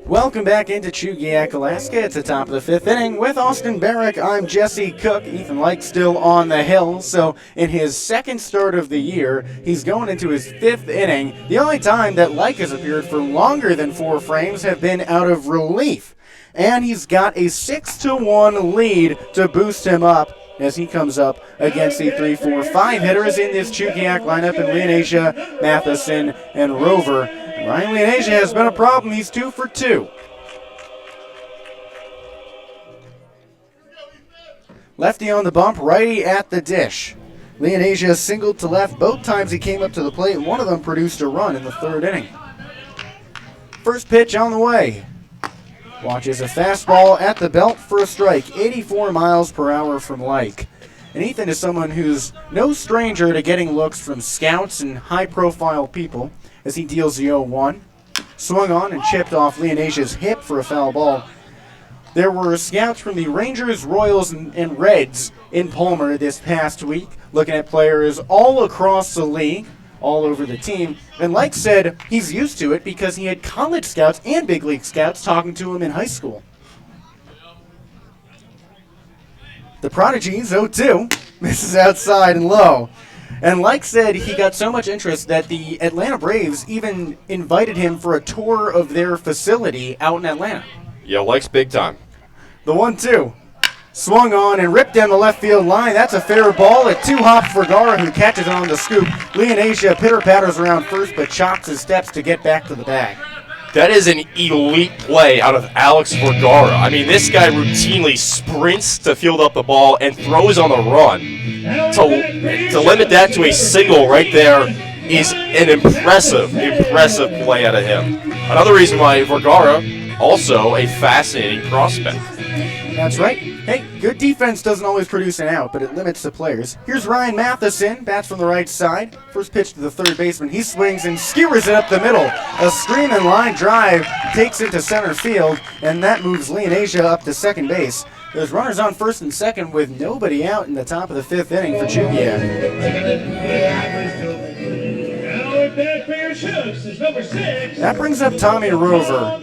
Welcome back into Chugiak, Alaska. It's the top of the fifth inning. With Austin Barrick, I'm Jesse Cook. Ethan Lyke still on the hill. So in his second start of the year, he's going into his fifth inning. The only time that Lyke has appeared for longer than 4 frames have been out of relief. And he's got a 6-1 lead to boost him up as he comes up against the 3-4-5 hitters in this Chugiak lineup in Leonasia, Matheson, and Rover. And Ryan Leonasia has been a problem. He's 2 for 2. Lefty on the bump, righty at the dish. Leonasia singled to left both times he came up to the plate, and one of them produced a run in the third inning. First pitch on the way. Watches a fastball at the belt for a strike, 84 miles per hour from Lyke. And Ethan is someone who's no stranger to getting looks from scouts and high-profile people as he deals the 0-1. Swung on and chipped off Leonasia's hip for a foul ball. There were scouts from the Rangers, Royals, and Reds in Palmer this past week, looking at players all across the league, all over the team. And Lyke said he's used to it because he had college scouts and big league scouts talking to him in high school. The Prodigy's 0-2, misses outside and low. And Lyke said he got so much interest that the Atlanta Braves even invited him for a tour of their facility out in Atlanta. Yeah, Lyke's big time. The 1-2. Swung on and ripped down the left field line. That's a fair ball. A 2-hop for Vergara, who catches it on the scoop. Leonasia pitter-patters around first, but chops his steps to get back to the bag. That is an elite play out of Alex Vergara. I mean, this guy routinely sprints to field up the ball and throws on the run. To limit that to a single right there is an impressive play out of him. Another reason why Vergara, also a fascinating prospect. That's right. Hey, good defense doesn't always produce an out, but it limits the players. Here's Ryan Matheson, bats from the right side. First pitch to the third baseman. He swings and skewers it up the middle. A screaming line drive takes it to center field, and that moves Leonasia up to second base. There's runners on first and second with nobody out in the top of the fifth inning for Chugiak. That brings up Tommy Rover.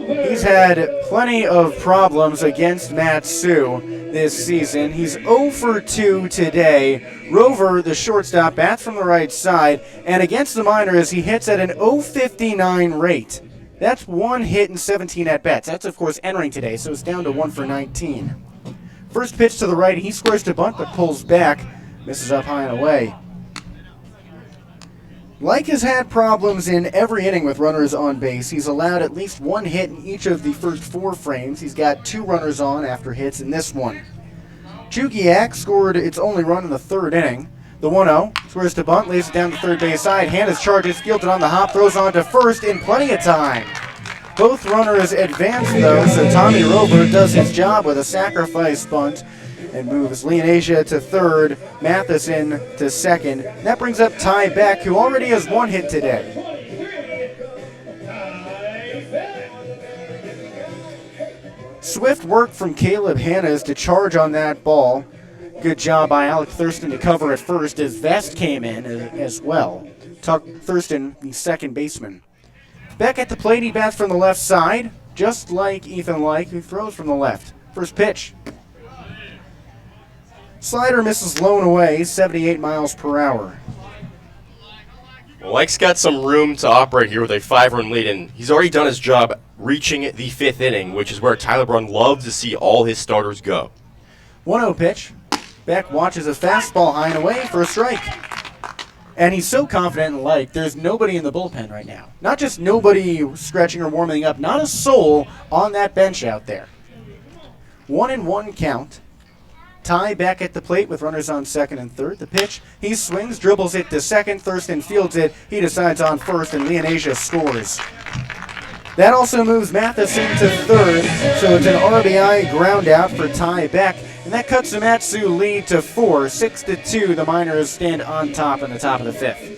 He's had plenty of problems against Mat-Su this season. He's 0 for 2 today. Rover, the shortstop, bats from the right side, and against the minors, he hits at an .059 rate. That's 1 hit and 17 at-bats. That's, of course, entering today, so it's down to 1 for 19. First pitch to the right, he squares to bunt, but pulls back. Misses up high and away. Lyke has had problems in every inning with runners on base. He's allowed at least 1 hit in each of the first 4 frames. He's got 2 runners on after hits in this one. Chugiak scored its only run in the third inning. The 1-0, squares to bunt, lays it down the third base side. Hannah's charges, fielded on the hop, throws on to first in plenty of time. Both runners advance though, so Tommy Rover does his job with a sacrifice bunt and moves Leonasia to third, Matheson to second. That brings up Ty Beck, who already has 1 hit today. Swift work from Caleb Hannas to charge on that ball. Good job by Alec Thurston to cover at first as Vest came in as well. Tuck Thurston, the second baseman. Beck at the plate, he bats from the left side, just like Ethan Lyke, who throws from the left. First pitch. Slider misses low and away, 78 miles per hour. Well, Lyke's got some room to operate here with a 5-run lead, and he's already done his job reaching the 5th inning, which is where Tyler Brunn loves to see all his starters go. 1-0 pitch. Beck watches a fastball high and away for a strike. And he's so confident in Lyke, there's nobody in the bullpen right now. Not just nobody stretching or warming up, not a soul on that bench out there. 1-1 count. Ty back at the plate with runners on second and third. The pitch, he swings, dribbles it to second. Thurston fields it. He decides on first, and Leonasia scores. That also moves Matheson to third, so it's an RBI ground out for Ty Beck. And that cuts the Mat-Su lead to 4. 6-2, the Miners stand on top in the top of the fifth.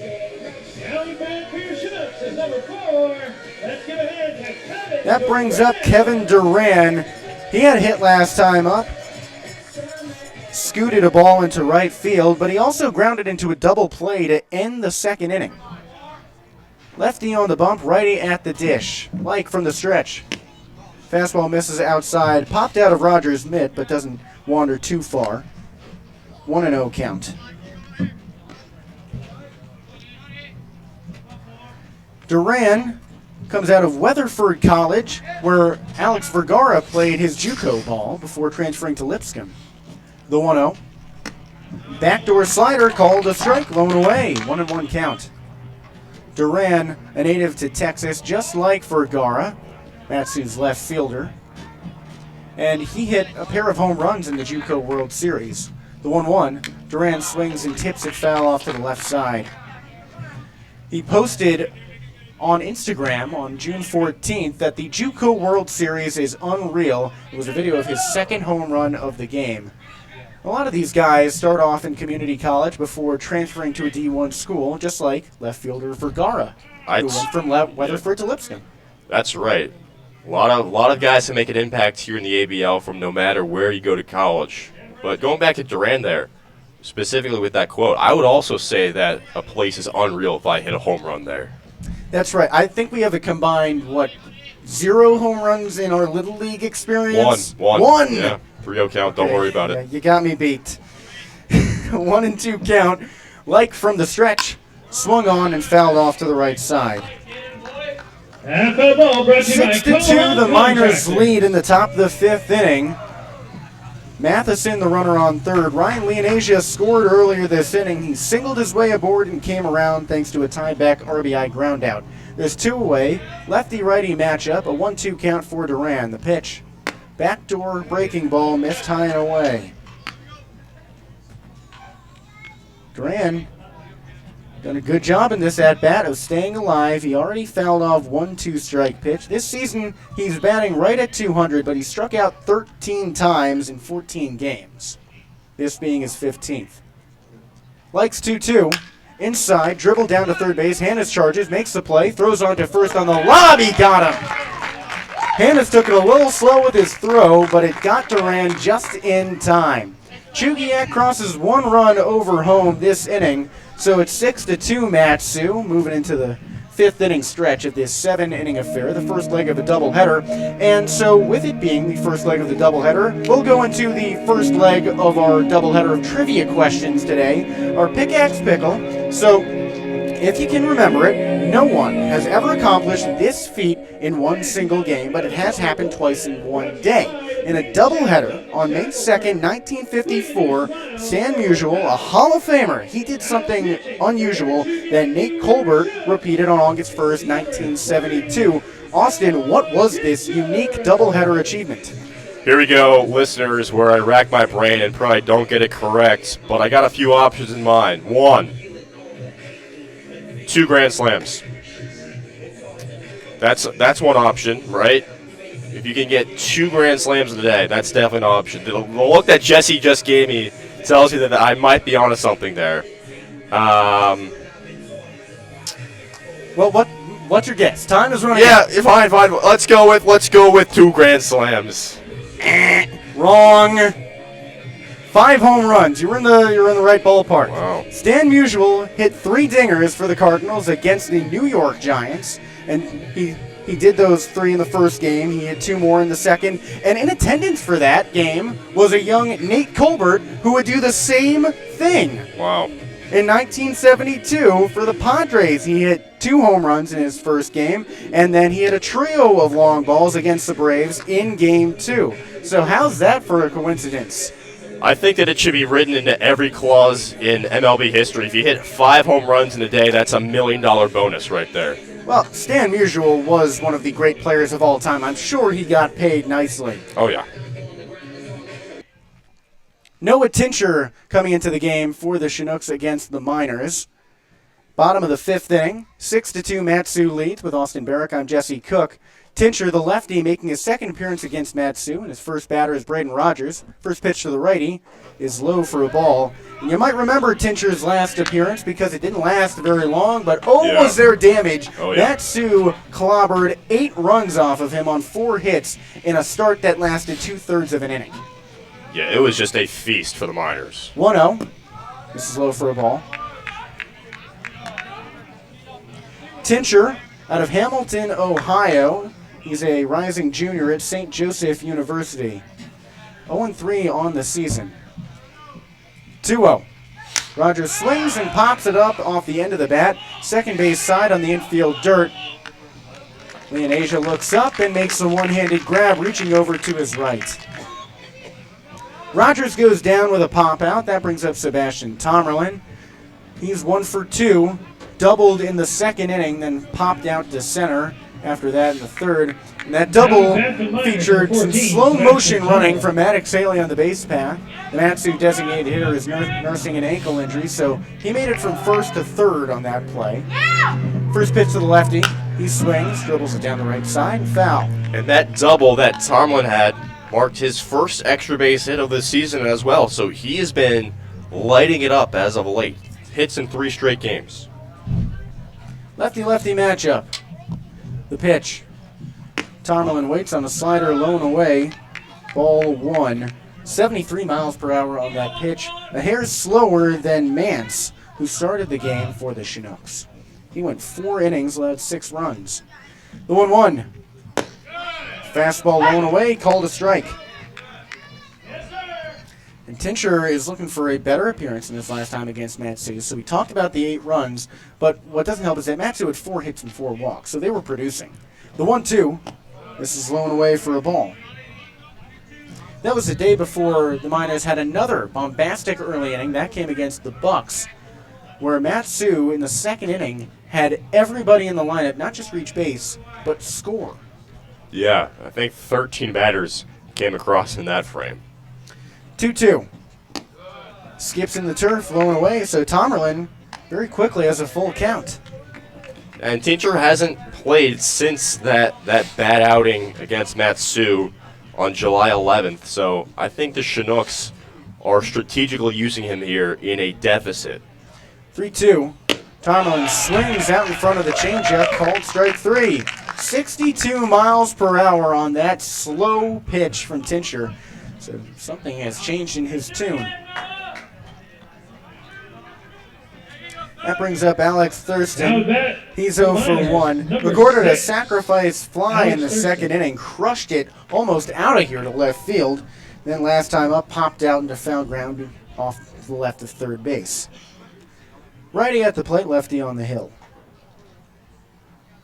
That brings up Kevin Duran. He had a hit last time up. Scooted a ball into right field, but he also grounded into a double play to end the second inning. Lefty on the bump, righty at the dish. Like from the stretch. Fastball misses outside, popped out of Rogers' mitt, but doesn't wander too far. 1-0 count. Duran comes out of Weatherford College, where Alex Vergara played his JUCO ball before transferring to Lipscomb. The 1-0. Backdoor slider called a strike, blown away. 1-1 count. Duran, a native to Texas, just like Vergara, Mat-Su's left fielder. And he hit a pair of home runs in the JUCO World Series. The 1-1, Duran swings and tips it foul off to the left side. He posted on Instagram on June 14th that the JUCO World Series is unreal. It was a video of his second home run of the game. A lot of these guys start off in community college before transferring to a D1 school, just like left fielder Vergara, who went from Weatherford to Lipscomb. That's right. A lot of guys can make an impact here in the ABL from no matter where you go to college. But going back to Duran there, specifically with that quote, I would also say that a place is unreal if I hit a home run there. That's right. I think we have a combined, 0 home runs in our Little League experience? One. Yeah, 3-0 count. Don't worry about it. You got me beat. 1-2 count. Like from the stretch, swung on and fouled off to the right side. 6-2, the Miners lead in the top of the 5th inning. Matheson, the runner on third. Ryan Leonasia scored earlier this inning. He singled his way aboard and came around thanks to a tie-back RBI groundout. There's 2 away. Lefty-righty matchup, a 1-2 count for Duran. The pitch. Backdoor breaking ball, missed high and away. Duran done a good job in this at-bat of staying alive. He already fouled off 1-2 strike pitch. This season, he's batting right at 200, but he struck out 13 times in 14 games, this being his 15th. Likes 2-2. Inside, dribble down to third base. Hannes charges, makes the play, throws on to first on the lob. He got him! Hannes took it a little slow with his throw, but it got Duran just in time. Chugiak crosses 1 run over home this inning. So it's 6-2 Mat-Su, moving into the 5th inning stretch of this 7-inning affair, the first leg of a doubleheader. And so with it being the first leg of the doubleheader, we'll go into the first leg of our doubleheader of trivia questions today, our Pickaxe Pickle. So if you can remember it, no one has ever accomplished this feat in one single game, but it has happened twice in one day. In a doubleheader on May 2nd, 1954, Stan Musial, a Hall of Famer, he did something unusual that Nate Colbert repeated on August 1st, 1972. Austin, what was this unique doubleheader achievement? Here we go, listeners, where I rack my brain and probably don't get it correct, but I got a few options in mind. 1, 2 Grand Slams. That's one option, right? If you can get 2 Grand Slams in a day, that's definitely an option. The look that Jesse just gave me tells you that I might be onto something there. Well, what's your guess? Time is running out. Yeah, fine. Let's go with 2 Grand Slams. Wrong. 5 home runs. You're in the right ballpark. Wow. Stan Musial hit 3 dingers for the Cardinals against the New York Giants, and he did those 3 in the first game. He hit 2 more in the second. And in attendance for that game was a young Nate Colbert who would do the same thing. Wow. In 1972, for the Padres, he hit 2 home runs in his first game, and then he hit a trio of long balls against the Braves in Game 2. So how's that for a coincidence? I think that it should be written into every clause in MLB history. If you hit 5 home runs in a day, that's $1 million bonus right there. Well, Stan Musial was one of the great players of all time. I'm sure he got paid nicely. Oh, yeah. Noah Tincher coming into the game for the Chinooks against the Miners. Bottom of the 5th inning, 6-2 Mat-Su leads with Austin Barrick. I'm Jesse Cook. Tincher, the lefty, making his second appearance against Mat-Su, and his first batter is Braden Rogers. First pitch to the righty is low for a ball. And you might remember Tincher's last appearance because it didn't last very long, but was there damage. Oh, yeah. Mat-Su clobbered 8 runs off of him on 4 hits in a start that lasted 2/3 of an inning. Yeah, it was just a feast for the Miners. 1-0. This is low for a ball. Tincher out of Hamilton, Ohio. He's a rising junior at St. Joseph University. 0-3 on the season. 2-0. Rogers swings and pops it up off the end of the bat. Second base side on the infield dirt. Leonasia looks up and makes a one-handed grab, reaching over to his right. Rogers goes down with a pop out. That brings up Sebastian Tomerlin. He's 1 for 2. Doubled in the second inning, then popped out to center after that in the third. And that double featured some slow motion running from Maddox Haley on the base path. The Mat-Su designated hitter is nursing an ankle injury, so he made it from first to third on that play. First pitch to the lefty. He swings, dribbles it down the right side, foul. And that double that Tomlin had marked his first extra base hit of the season as well, so he has been lighting it up as of late. Hits in 3 straight games. Lefty-lefty matchup. The pitch. Tomerlin waits on a slider, low and away. Ball 1. 73 miles per hour on that pitch. A hair slower than Mance, who started the game for the Chinooks. He went 4 innings, allowed 6 runs. The 1-1. Fastball low and away, called a strike. And Tincher is looking for a better appearance in his last time against Mat-Su. So we talked about the 8 runs, but what doesn't help is that Mat-Su had 4 hits and 4 walks, so they were producing. The 1-2, this is low and away for a ball. That was the day before the Miners had another bombastic early inning. That came against the Bucks, where Mat-Su in the second inning had everybody in the lineup not just reach base, but score. Yeah, I think 13 batters came across in that frame. 2-2. Skips in the turf, low and away, so Tomerlin very quickly has a full count. And Tincher hasn't played since that bad outing against Mat-Su on July 11th, so I think the Chinooks are strategically using him here in a deficit. 3-2. Tomerlin swings out in front of the changeup, called strike 3. 62 miles per hour on that slow pitch from Tincher. So something has changed in his tune. That brings up Alex Thurston. He's 0 for 1. Recorded a sacrifice fly in the second inning. Crushed it almost out of here to left field. Then last time up, popped out into foul ground off the left of third base. Righty at the plate, lefty on the hill.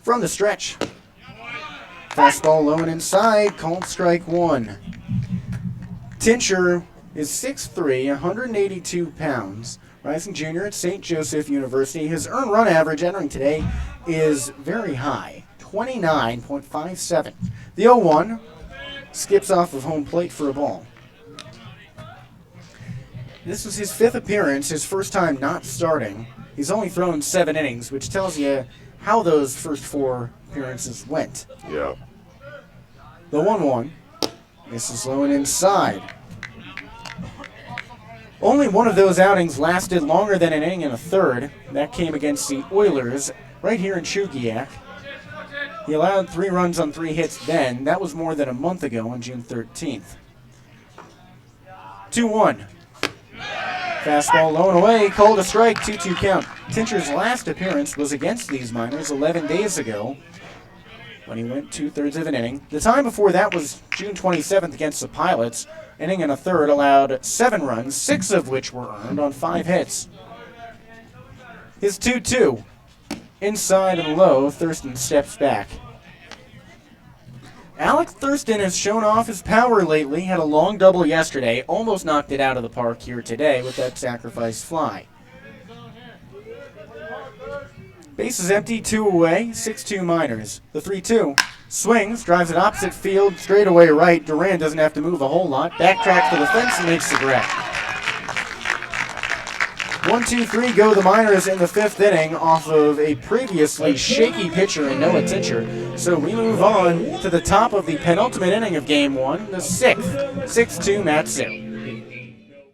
From the stretch. Fastball low and inside, called strike 1. Tincher is 6'3", 182 pounds, rising junior at St. Joseph University. His earned run average entering today is very high, 29.57. The 0-1 skips off of home plate for a ball. This was his 5th appearance, his first time not starting. He's only thrown 7 innings, which tells you how those first 4 appearances went. Yeah. The 1-1. This is low and inside. Only one of those outings lasted longer than an inning and a third. That came against the Oilers right here in Chugiak. He allowed 3 runs on 3 hits then. That was more than a month ago on June 13th. 2-1. Fastball low and away, called a strike, 2-2 count. Tincher's last appearance was against these Miners 11 days ago when he went 2/3 of an inning. The time before that was June 27th against the Pilots. Inning and a third, allowed 7 runs, 6 of which were earned on 5 hits. His 2-2. Inside and low, Thurston steps back. Alex Thurston has shown off his power lately, had a long double yesterday, almost knocked it out of the park here today with that sacrifice fly. Base is empty, 2 away, 6-2 Miners. The 3-2 swings, drives it opposite field, straight away right. Duran doesn't have to move a whole lot. Backtracks to the fence and makes the grab. 1-2-3 go the Miners in the 5th inning off of a previously shaky pitcher in Noah Tincher. So we move on to the top of the penultimate inning of Game 1, the 6th. 6-2 Mat-Su.